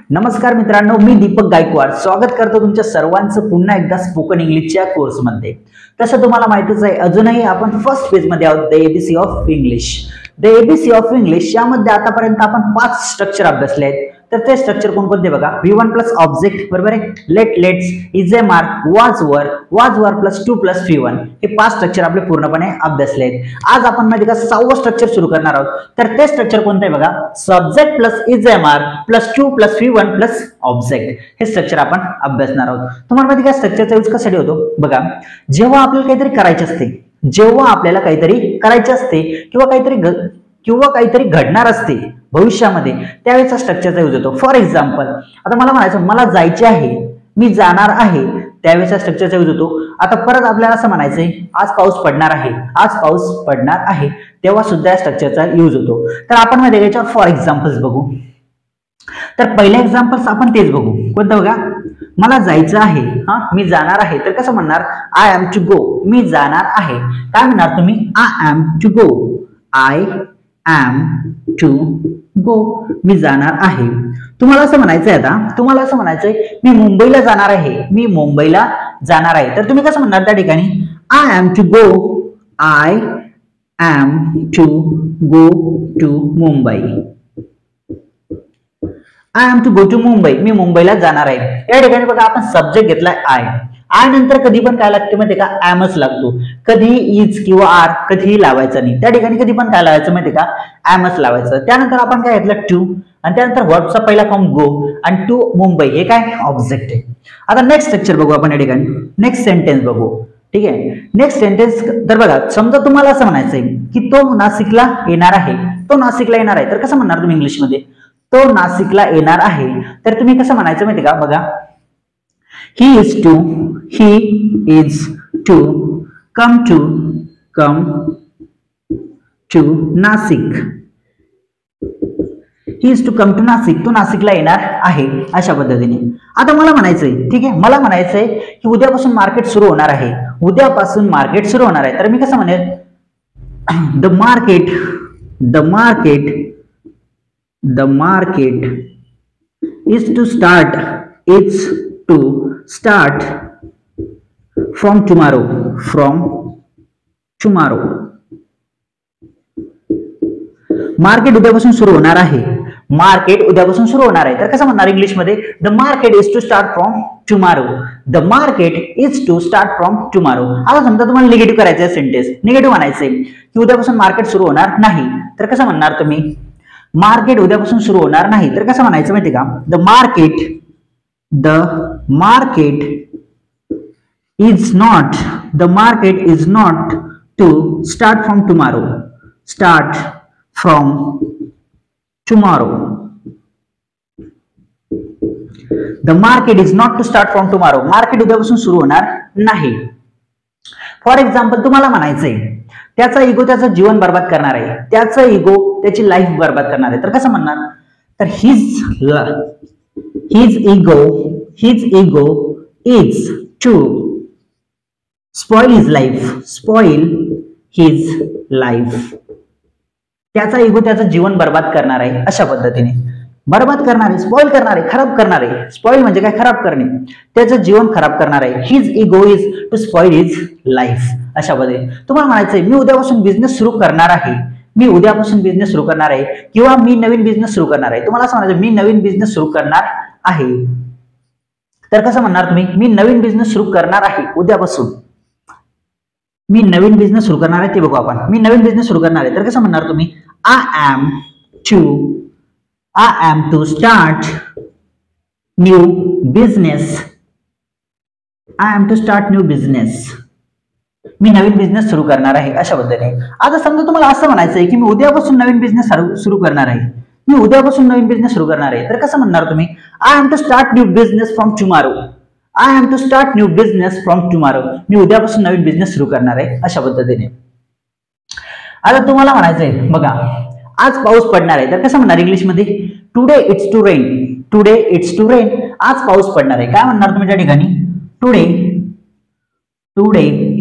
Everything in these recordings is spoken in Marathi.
नमस्कार मित्रांनो, मी दीपक गायकवाड स्वागत करतो तुमच्या सर्वांचं पुन्हा एकदा स्पोकन इंग्लिशच्या कोर्समध्ये। तसं तुम्हाला माहितीच आहे, अजूनही आपण फर्स्ट पेज मध्ये आहोत, the ABC of English. The ABC of English यामध्ये आतापर्यंत आपण 5 स्ट्रक्चर अभ्यासले आहेत। तर ते स्ट्रक्चर कोणकोणते बघा, V1 प्लस ऑब्जेक्ट, बरोबर आहे, let, let's, is a mark, was were plus 2 plus V1 हे 5 स्ट्रक्चर आपले पूर्णपणे अभ्यासले आहेत। आज आपण मध्ये का 6वं स्ट्रक्चर सुरू करणार आहोत। तर ते स्ट्रक्चर कोणते बघा, subject plus is a mark plus 2 plus V1 plus object हे स्ट्रक्चर आपण अभ्यासणार आहोत। तुम्हाला माहिती का स्ट्रक्चरचा यूज कशासाठी होतो बघा, जेव्हा आपल्याला काहीतरी करायचे असते, जेव्हा आपल्याला काहीतरी करायचे असते किंवा काहीतरी घडणार असते भविष्यामध्ये, त्यावेळेचा स्ट्रक्चरचा यूज होतो। फॉर एक्झाम्पल, आता मला म्हणायचं मला जायचे आहे, मी जाणार आहे, त्यावेळेचा स्ट्रक्चरचा यूज होतो। आता परत आपल्याला असं म्हणायचंय आज पाऊस पडणार आहे, आज पाऊस पडणार आहे, तेव्हा सुद्धा या स्ट्रक्चरचा यूज होतो। तर आपण मध्ये याच्यावर फॉर एक्झाम्पल्स बघू। तर पहिले एक्झाम्पल्स आपण तेच बघू, कोणतं बघा, मला जायचं आहे, मी जाणार आहे, तर कसं म्हणणार, आय एम टू गो, मी जाणार आहे। काय म्हणणार तुम्ही, I am to go, I am to go, मी जाणार आहे। तुम्हाला असं म्हणायचंय, आता तुम्हाला असं म्हणायचंय मी मुंबईला जाणार आहे, मी मुंबईला जाणार आहे, तर तुम्ही कसं म्हणणार त्या ठिकाणी, I am to go, I am to go to Mumbai, I am to go to Mumbai, मी मुंबईला जाणार आहे। या ठिकाणी बघा आपण सब्जेक्ट घेतलाय आय नंतर कधी पण काय लागते माहिती का, एमच लागतो। कधी इज किंवा आर कधीही लावायचं नाही, त्या ठिकाणी कधी पण काय लावायचं माहिती का, एमच लावायचं। त्यानंतर आपण काय घेतलं टू, आणि त्यानंतर व्हॉट्सचा पहिला फॉर्म गो, आणि टू मुंबई हे काय ऑब्जेक्ट आहे। आता नेक्स्ट स्ट्रक्चर बघू आपण, या ठिकाणी नेक्स्ट सेंटेन्स बघू, ठीक आहे। नेक्स्ट सेंटेन्स, तर बघा समजा तुम्हाला असं म्हणायचंय की तो नाशिकला येणार आहे, तो नाशिकला येणार आहे, तर कसं म्हणणार तुम्ही इंग्लिशमध्ये, तो नाशिकला येणार आहे, तर तुम्ही कसं म्हणायचं माहिती का, बघा, he is to come to Nasik, he is to come to Nasik, तो नाशिकला येणार आहे, अशा पद्धतीने। आता मला म्हणायचंय, ठीक आहे, मला म्हणायचंय की उद्यापासून मार्केट सुरू होणार आहे, उद्यापासून मार्केट सुरू होणार आहे, तर मी कसं म्हणेल, the market is to start from tomorrow, market उद्यापासून सुरू होणार आहे, मार्केट उद्यापासून सुरू होणार आहे, तर कसं म्हणणार इंग्लिश मध्ये, the market is to start from tomorrow, the market is to start from tomorrow. आता समजा तुम्हाला निगेटिव्ह करायचं सेंटेन्स, निगेटिव्ह म्हणायचंय की उद्यापासून मार्केट सुरू होणार नाही, तर कसं म्हणणार तुम्ही, मार्केट उद्यापासून सुरू होणार नाही, तर कसं म्हणायचं माहिती का, the market is not to start from tomorrow, the market is not to start from tomorrow, market उद्यापासून सुरू होणार नाही। फॉर एक्झाम्पल, तुम्हाला म्हणायचंय त्याचा इगो त्याचं जीवन बर्बाद करणार आहे, त्याचा इगो त्याची लाईफ बर्बाद करणार आहे, तर कसं म्हणणार, तर his ego is to spoil his life, त्याचा इगो त्याचं जीवन बर्बाद करणार आहे, अशा पद्धतीने। बर्बाद करणार आहे, स्पॉइल करणार आहे, खराब करणार आहे, स्पॉइल म्हणजे काय, खराब करणे, त्याचं जीवन खराब करणार आहे, his ego is to spoil his life, अशा पद्धतीने। तुम्हाला म्हणायचंय मी उद्यापासून बिझनेस सुरू करणार आहे, मी उद्यापासून बिझनेस सुरू करणार आहे, किंवा मी नवीन बिझनेस सुरू करणार आहे। तुम्हाला असं म्हणायचं मी नवीन बिझनेस सुरू करणार आहे, तर कसं म्हणणार तुम्ही, मी नवीन बिझनेस सुरू करणार आहे उद्यापासून, मी नवीन बिझनेस सुरू करणार आहे, ते बघू आपण, मी नवीन बिझनेस सुरू करणार आहे, तर कसं म्हणणार तुम्ही, I am to start new business, मी नवीन बिझनेस सुरू करणार आहे, अशा पद्धतीने। आता समजा तुम्हाला असं म्हणायचंय की मी उद्यापासून नवीन बिझनेस सुरू करणार आहे, मी उद्यापासून नवीन बिझनेस सुरू करणार आहे, तर कसं म्हणणार तुम्ही, I am to start new business from tomorrow, मी उद्यापासून नवीन बिझनेस सुरू करणार आहे, अशा पद्धतीने। आता तुम्हाला म्हणायचंय बघा, आज पाऊस पडणार आहे, तर कसं म्हणणार इंग्लिश मध्ये, टुडे इट्स टू रेन, आज पाऊस पडणार आहे। काय म्हणणार तुम्ही त्या ठिकाणी, टुडे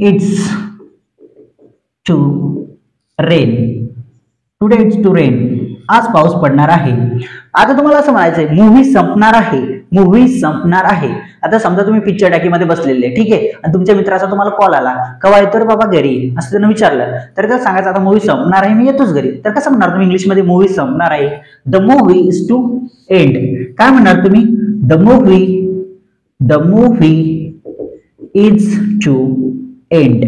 इट्स टू रेन, आज पाऊस पडणार आहे। आता तुम्हाला असं म्हणायचंय मूव्ही संपणार आहे, मूव्ही संपणार आहे. आता समजा तुम्ही पिक्चर टाकीमध्ये बसलेले, ठीक आहे, आणि तुमच्या मित्राचा तुम्हाला कॉल आला, केव्हा येतो रे बाबा घरी, असं त्यानं विचारलं, तर त्याला सांगायचं आता मूव्ही संपणार आहे, मी येतोच घरी. तर कसं म्हणणार तुम्ही इंग्लिशमध्ये मूव्ही संपणार आहे? The movie is to end. काय म्हणणार तुम्ही? The movie is to end.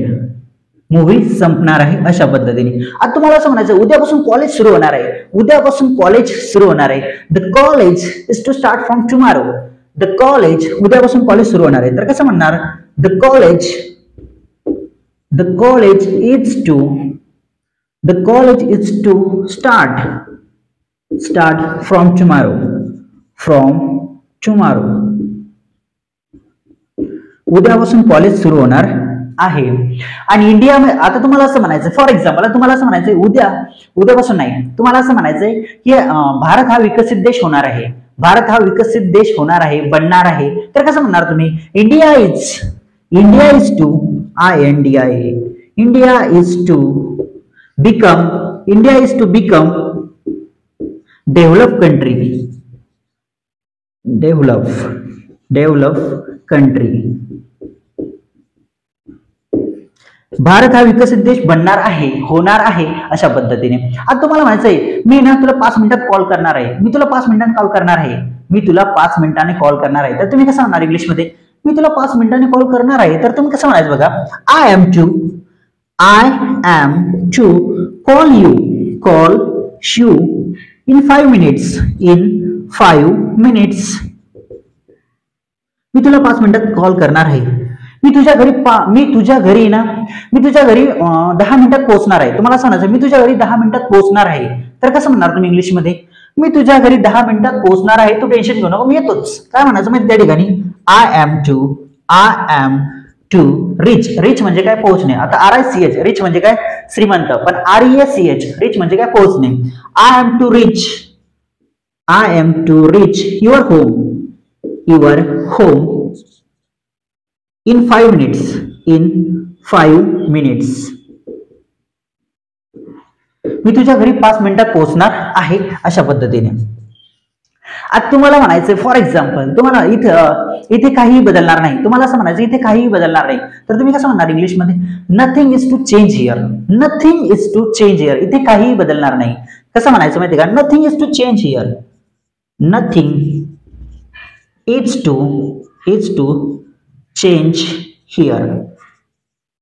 Movie संपणार आहे अशा पद्धतीने. आता तुम्हाला असं म्हणायचं उद्यापासून कॉलेज सुरू होणार आहे, उद्यापासून कॉलेज सुरू होणार आहे. The college is to start from tomorrow. The college, उद्यापासून कॉलेज सुरू होणार आहे. तर कसं म्हणणार? The college is to start from tomorrow. उद्यापासून कॉलेज सुरू होणार आहे. आणि इंडिया, आता तुम्हाला असं म्हणायचं, फॉर एक्झाम्पल तुम्हाला असं म्हणायचंय उद्यापासून नाही, तुम्हाला असं म्हणायचंय की भारत हा विकसित देश होणार आहे, भारत हा विकसित देश होणार आहे, बनणार आहे. तर कसं म्हणणार तुम्ही? India is to become develop country. भारत हा विकसित देश बनणार आहे, होणार आहे अशा पद्धतीने. आता तुम्हाला म्हणायचंय मी ना तुला 5 मिनिटात कॉल करणार आहे, मी तुला 5 मिनिटांनी कॉल करणार आहे, मी तुला 5 मिनिटांनी कॉल करणार आहे. तर तुम्ही कसं म्हणणार इंग्लिशमध्ये? मी तुला 5 मिनिटांनी कॉल करणार आहे. तर तुम्ही कसं म्हणायचं बघा? I am to call you in 5 minutes. मी तुला 5 मिनिटात कॉल करणार आहे. मी तुझ्या घरी 10 मिनिटात पोहोचणार आहे. तुम्हाला सांगायचं मी तुझ्या घरी 10 मिनिटात पोहोचणार आहे. तर कसं म्हणणार तुम्ही इंग्लिशमध्ये? मी तुझ्या घरी 10 मिनिटात पोहोचणार आहे, तू टेन्शन घेऊ नको, मी येतोच. काय म्हणायचं माहिती त्या ठिकाणी? आय एम टू रिच म्हणजे काय? पोहोचणे. आता RICH रिच म्हणजे काय? श्रीमंत. पण REACH रिच म्हणजे काय? पोहोचणे. I am to reach your home in 5 minutes. मी तुझ्या घरी 5 मिनिटात पोहोचणार आहे अशा पद्धतीने. आता तुम्हाला म्हणायचंय फॉर एक्झाम्पल तुम्हाला इथे काहीही बदलणार नाही, तुम्हाला असं म्हणायचं इथे काहीही बदलणार नाही. तर तुम्ही कसं म्हणणार इंग्लिशमध्ये? Nothing is to change here. इथे काहीही बदलणार नाही. कसं म्हणायचं माहिती का? Nothing is to change here. Nothing is to change here.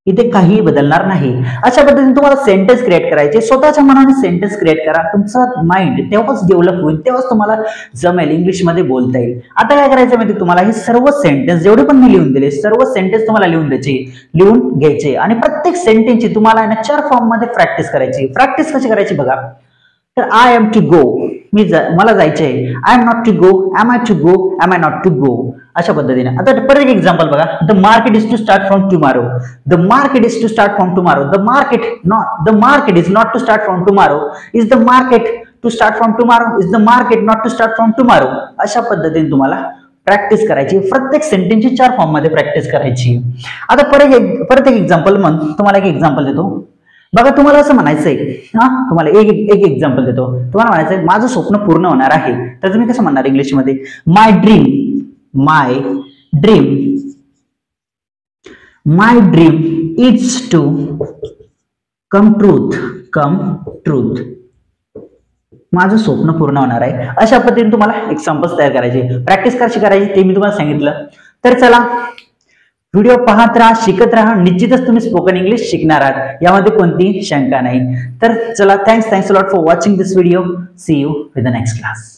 इथे काही बदलणार नाही. अशा पद्धतीने तुम्हाला सेंटेन्स क्रिएट करायचे, स्वतःच्या मनाने सेंटेन्स क्रिएट करा. तुमचं माइंड तेव्हाच डेव्हलप होईल, तेव्हाच तुम्हाला जमेल, इंग्लिशमध्ये बोलता येईल. आता काय करायचं माहिती तुम्हाला? हे सर्व सेंटेन्स जेवढे पण मी लिहून दिले, सर्व सेंटेन्स तुम्हाला लिहून घ्यायचे आणि प्रत्येक सेंटेन्सची तुम्हाला 4 फॉर्म मध्ये प्रॅक्टिस करायची. प्रॅक्टिस कशी करायची बघा? तर आय एम टू गो, मला जायचंय. I am not to go, am I to go, am I not to go, अशा पद्धतीने. आता परत एक एक्झाम्पल बघा. The market is to start from tomorrow. The market is to start from tomorrow. The market is not to start from tomorrow. Is the market to start from tomorrow. Is the market not to start from tomorrow. अशा पद्धतीने तुम्हाला प्रॅक्टिस करायची. प्रत्येक सेंटेन्सची 4 फॉर्म मध्ये प्रॅक्टिस करायची. आता परत एक एक्झाम्पल तुम्हाला एक एक्झाम्पल देतो बघा. तुम्हाला असं म्हणायचंय, तुम्हाला एक एक्झाम्पल देतो. तुम्हाला म्हणायचंय माझं स्वप्न पूर्ण होणार आहे. तर तुम्ही कसं म्हणणार इंग्लिशमध्ये? My dream is to come truth. माझं स्वप्न पूर्ण होणार आहे. अशा पद्धतीने तुम्हाला एक्झाम्पल्स तयार करायचे. प्रॅक्टिस कशी करायची ते मी तुम्हाला सांगितलं. तर चला, व्हिडिओ पाहत राहा, शिकत राहा. निश्चितच तुम्ही स्पोकन इंग्लिश शिकणार आहात, यामध्ये कोणती शंका नाही. तर चला, thanks a lot for watching this video. See you with the next class.